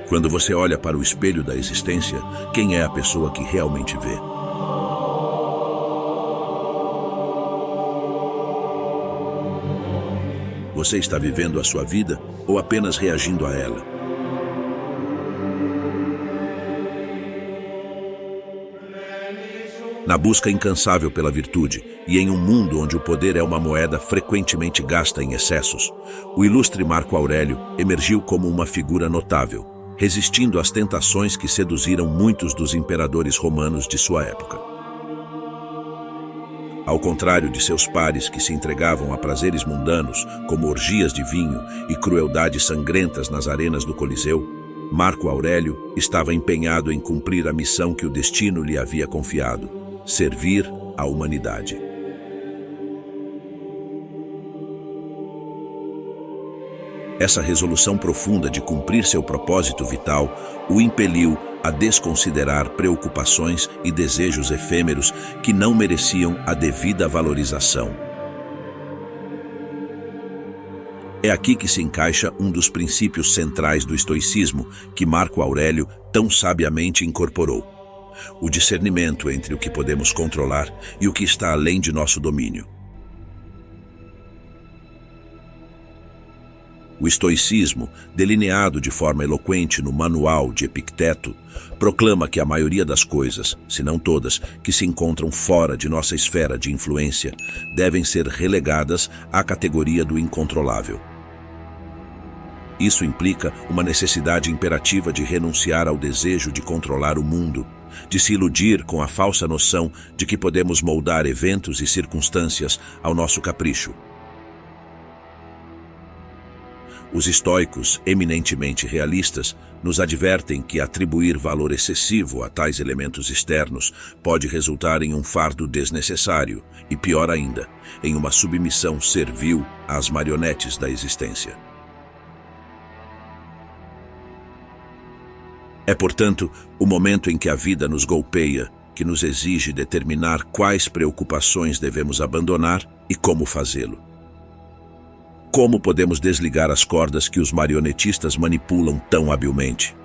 Quando você olha para o espelho da existência, quem é a pessoa que realmente vê? Você está vivendo a sua vida ou apenas reagindo a ela? Na busca incansável pela virtude e em um mundo onde o poder é uma moeda frequentemente gasta em excessos, o ilustre Marco Aurélio emergiu como uma figura notável, resistindo às tentações que seduziram muitos dos imperadores romanos de sua época. Ao contrário de seus pares que se entregavam a prazeres mundanos, como orgias de vinho e crueldades sangrentas nas arenas do Coliseu, Marco Aurélio estava empenhado em cumprir a missão que o destino lhe havia confiado: servir à humanidade. Essa resolução profunda de cumprir seu propósito vital o impeliu a desconsiderar preocupações e desejos efêmeros que não mereciam a devida valorização. É aqui que se encaixa um dos princípios centrais do estoicismo que Marco Aurélio tão sabiamente incorporou: o discernimento entre o que podemos controlar e o que está além de nosso domínio. O estoicismo, delineado de forma eloquente no Manual de Epicteto, proclama que a maioria das coisas, se não todas, que se encontram fora de nossa esfera de influência, devem ser relegadas à categoria do incontrolável. Isso implica uma necessidade imperativa de renunciar ao desejo de controlar o mundo, de se iludir com a falsa noção de que podemos moldar eventos e circunstâncias ao nosso capricho. Os estoicos, eminentemente realistas, nos advertem que atribuir valor excessivo a tais elementos externos pode resultar em um fardo desnecessário e, pior ainda, em uma submissão servil às marionetes da existência. É, portanto, o momento em que a vida nos golpeia que nos exige determinar quais preocupações devemos abandonar e como fazê-lo. Como podemos desligar as cordas que os marionetistas manipulam tão habilmente?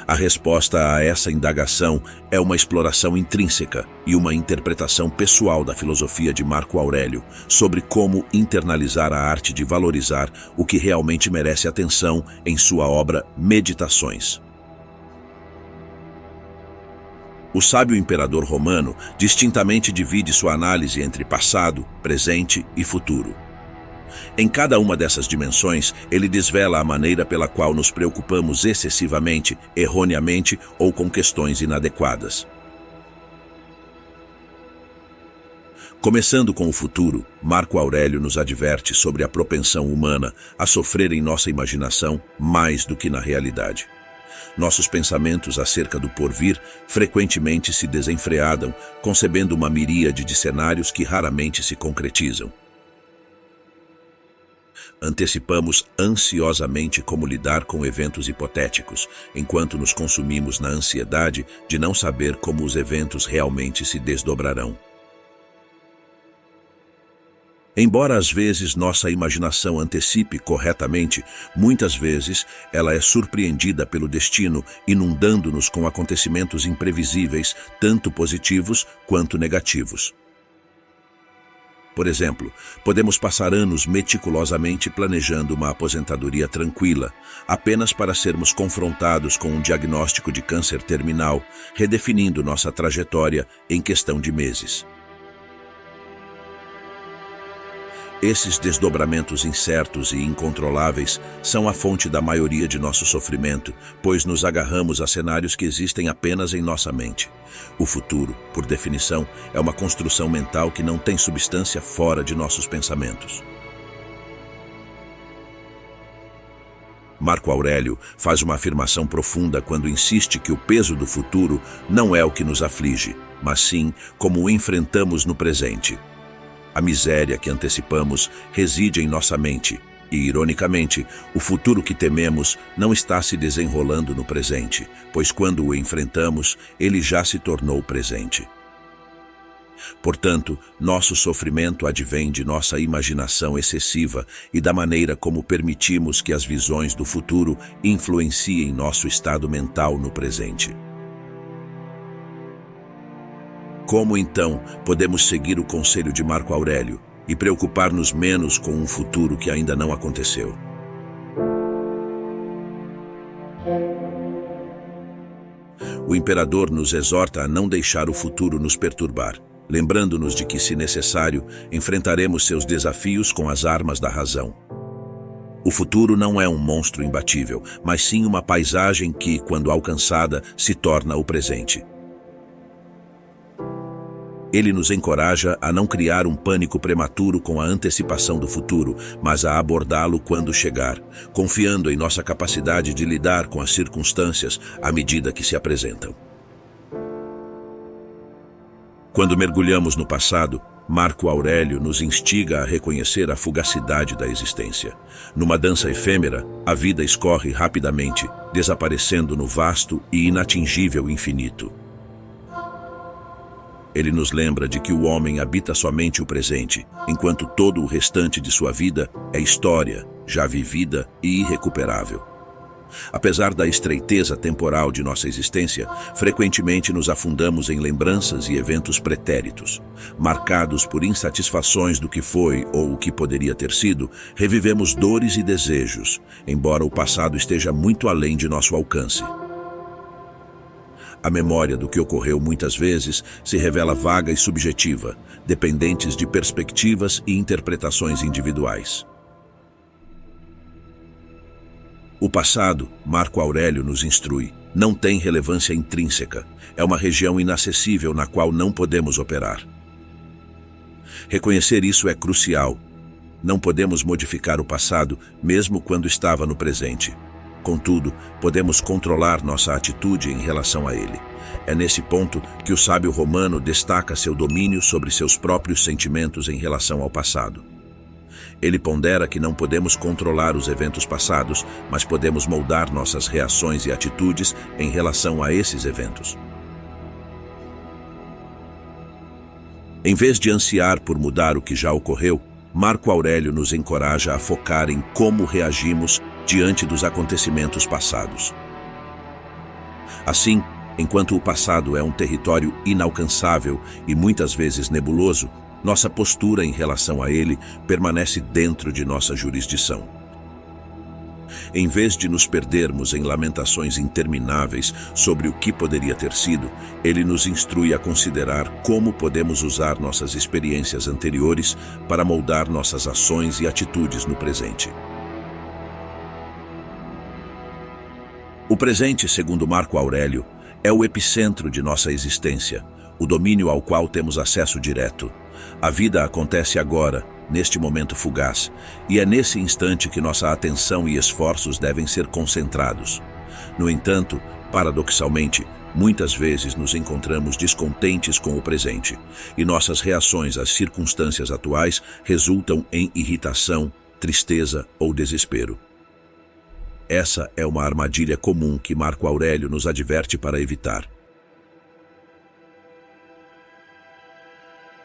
A resposta a essa indagação é uma exploração intrínseca e uma interpretação pessoal da filosofia de Marco Aurélio sobre como internalizar a arte de valorizar o que realmente merece atenção em sua obra Meditações. O sábio imperador romano distintamente divide sua análise entre passado, presente e futuro. Em cada uma dessas dimensões, ele desvela a maneira pela qual nos preocupamos excessivamente, erroneamente ou com questões inadequadas. Começando com o futuro, Marco Aurélio nos adverte sobre a propensão humana a sofrer em nossa imaginação mais do que na realidade. Nossos pensamentos acerca do porvir frequentemente se desenfreadam, concebendo uma miríade de cenários que raramente se concretizam. Antecipamos ansiosamente como lidar com eventos hipotéticos, enquanto nos consumimos na ansiedade de não saber como os eventos realmente se desdobrarão. Embora às vezes nossa imaginação antecipe corretamente, muitas vezes ela é surpreendida pelo destino, inundando-nos com acontecimentos imprevisíveis, tanto positivos quanto negativos. Por exemplo, podemos passar anos meticulosamente planejando uma aposentadoria tranquila, apenas para sermos confrontados com um diagnóstico de câncer terminal, redefinindo nossa trajetória em questão de meses. Esses desdobramentos incertos e incontroláveis são a fonte da maioria de nosso sofrimento, pois nos agarramos a cenários que existem apenas em nossa mente. O futuro, por definição, é uma construção mental que não tem substância fora de nossos pensamentos. Marco Aurélio faz uma afirmação profunda quando insiste que o peso do futuro não é o que nos aflige, mas sim como o enfrentamos no presente. A miséria que antecipamos reside em nossa mente e, ironicamente, o futuro que tememos não está se desenrolando no presente, pois quando o enfrentamos, ele já se tornou presente. Portanto, nosso sofrimento advém de nossa imaginação excessiva e da maneira como permitimos que as visões do futuro influenciem nosso estado mental no presente. Como, então, podemos seguir o conselho de Marco Aurélio e preocupar-nos menos com um futuro que ainda não aconteceu? O imperador nos exorta a não deixar o futuro nos perturbar, lembrando-nos de que, se necessário, enfrentaremos seus desafios com as armas da razão. O futuro não é um monstro imbatível, mas sim uma paisagem que, quando alcançada, se torna o presente. Ele nos encoraja a não criar um pânico prematuro com a antecipação do futuro, mas a abordá-lo quando chegar, confiando em nossa capacidade de lidar com as circunstâncias à medida que se apresentam. Quando mergulhamos no passado, Marco Aurélio nos instiga a reconhecer a fugacidade da existência. Numa dança efêmera, a vida escorre rapidamente, desaparecendo no vasto e inatingível infinito. Ele nos lembra de que o homem habita somente o presente, enquanto todo o restante de sua vida é história, já vivida e irrecuperável. Apesar da estreiteza temporal de nossa existência, frequentemente nos afundamos em lembranças e eventos pretéritos. Marcados por insatisfações do que foi ou o que poderia ter sido, revivemos dores e desejos, embora o passado esteja muito além de nosso alcance. A memória do que ocorreu muitas vezes se revela vaga e subjetiva, dependentes de perspectivas e interpretações individuais. O passado, Marco Aurélio nos instrui, não tem relevância intrínseca, é uma região inacessível na qual não podemos operar. Reconhecer isso é crucial. Não podemos modificar o passado, mesmo quando estava no presente. Contudo, podemos controlar nossa atitude em relação a ele. É nesse ponto que o sábio romano destaca seu domínio sobre seus próprios sentimentos em relação ao passado. Ele pondera que não podemos controlar os eventos passados, mas podemos moldar nossas reações e atitudes em relação a esses eventos. Em vez de ansiar por mudar o que já ocorreu, Marco Aurélio nos encoraja a focar em como reagimos diante dos acontecimentos passados. Assim, enquanto o passado é um território inalcançável e muitas vezes nebuloso, nossa postura em relação a ele permanece dentro de nossa jurisdição. Em vez de nos perdermos em lamentações intermináveis sobre o que poderia ter sido, ele nos instrui a considerar como podemos usar nossas experiências anteriores para moldar nossas ações e atitudes no presente. O presente, segundo Marco Aurélio, é o epicentro de nossa existência, o domínio ao qual temos acesso direto. A vida acontece agora, neste momento fugaz, e é nesse instante que nossa atenção e esforços devem ser concentrados. No entanto, paradoxalmente, muitas vezes nos encontramos descontentes com o presente, e nossas reações às circunstâncias atuais resultam em irritação, tristeza ou desespero. Essa é uma armadilha comum que Marco Aurélio nos adverte para evitar.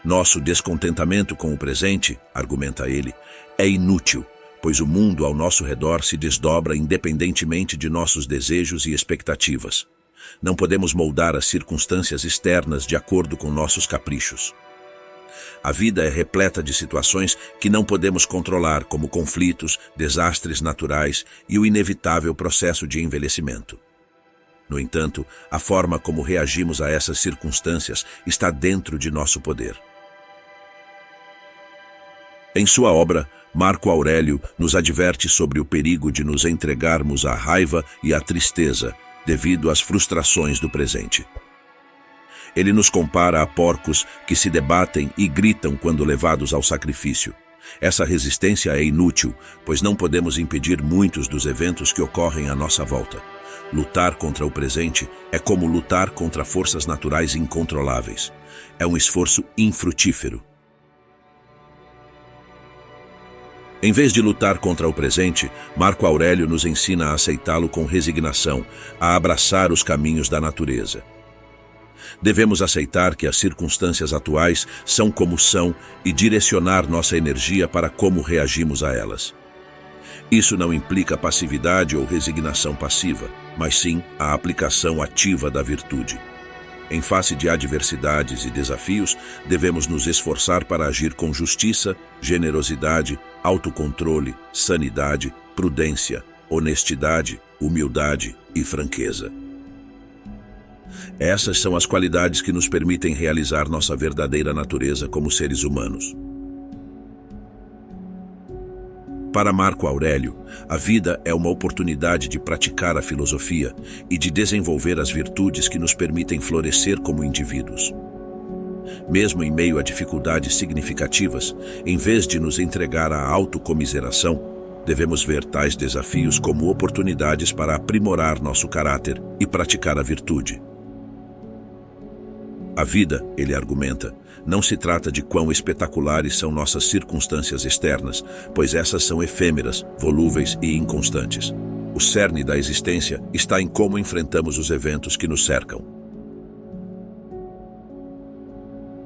Nosso descontentamento com o presente, argumenta ele, é inútil, pois o mundo ao nosso redor se desdobra independentemente de nossos desejos e expectativas. Não podemos moldar as circunstâncias externas de acordo com nossos caprichos. A vida é repleta de situações que não podemos controlar, como conflitos, desastres naturais e o inevitável processo de envelhecimento. No entanto, a forma como reagimos a essas circunstâncias está dentro de nosso poder. Em sua obra, Marco Aurélio nos adverte sobre o perigo de nos entregarmos à raiva e à tristeza devido às frustrações do presente. Ele nos compara a porcos que se debatem e gritam quando levados ao sacrifício. Essa resistência é inútil, pois não podemos impedir muitos dos eventos que ocorrem à nossa volta. Lutar contra o presente é como lutar contra forças naturais incontroláveis. É um esforço infrutífero. Em vez de lutar contra o presente, Marco Aurélio nos ensina a aceitá-lo com resignação, a abraçar os caminhos da natureza. Devemos aceitar que as circunstâncias atuais são como são e direcionar nossa energia para como reagimos a elas. Isso não implica passividade ou resignação passiva, mas sim a aplicação ativa da virtude. Em face de adversidades e desafios, devemos nos esforçar para agir com justiça, generosidade, autocontrole, sanidade, prudência, honestidade, humildade e franqueza. Essas são as qualidades que nos permitem realizar nossa verdadeira natureza como seres humanos. Para Marco Aurélio, a vida é uma oportunidade de praticar a filosofia e de desenvolver as virtudes que nos permitem florescer como indivíduos. Mesmo em meio a dificuldades significativas, em vez de nos entregar à autocomiseração, devemos ver tais desafios como oportunidades para aprimorar nosso caráter e praticar a virtude. A vida, ele argumenta, não se trata de quão espetaculares são nossas circunstâncias externas, pois essas são efêmeras, volúveis e inconstantes. O cerne da existência está em como enfrentamos os eventos que nos cercam.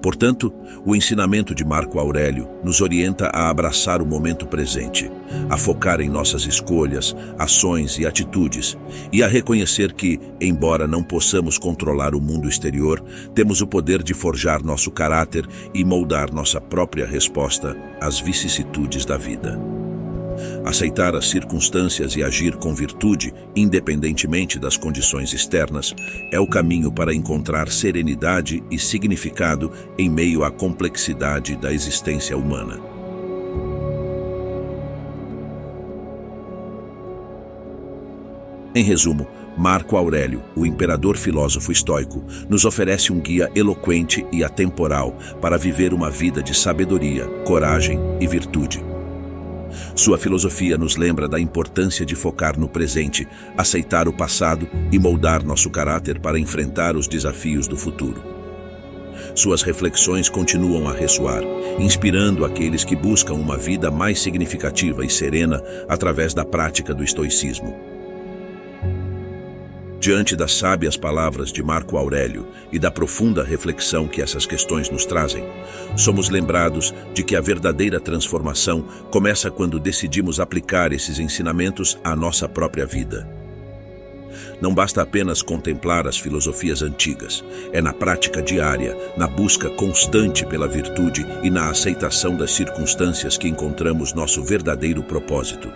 Portanto, o ensinamento de Marco Aurélio nos orienta a abraçar o momento presente, a focar em nossas escolhas, ações e atitudes, e a reconhecer que, embora não possamos controlar o mundo exterior, temos o poder de forjar nosso caráter e moldar nossa própria resposta às vicissitudes da vida. Aceitar as circunstâncias e agir com virtude, independentemente das condições externas, é o caminho para encontrar serenidade e significado em meio à complexidade da existência humana. Em resumo, Marco Aurélio, o imperador filósofo estoico, nos oferece um guia eloquente e atemporal para viver uma vida de sabedoria, coragem e virtude. Sua filosofia nos lembra da importância de focar no presente, aceitar o passado e moldar nosso caráter para enfrentar os desafios do futuro. Suas reflexões continuam a ressoar, inspirando aqueles que buscam uma vida mais significativa e serena através da prática do estoicismo. Diante das sábias palavras de Marco Aurélio e da profunda reflexão que essas questões nos trazem, somos lembrados de que a verdadeira transformação começa quando decidimos aplicar esses ensinamentos à nossa própria vida. Não basta apenas contemplar as filosofias antigas, é na prática diária, na busca constante pela virtude e na aceitação das circunstâncias que encontramos nosso verdadeiro propósito.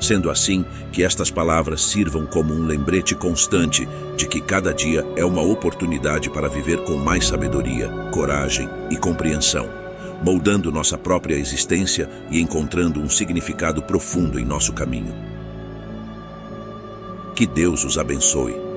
Sendo assim, que estas palavras sirvam como um lembrete constante de que cada dia é uma oportunidade para viver com mais sabedoria, coragem e compreensão, moldando nossa própria existência e encontrando um significado profundo em nosso caminho. Que Deus os abençoe.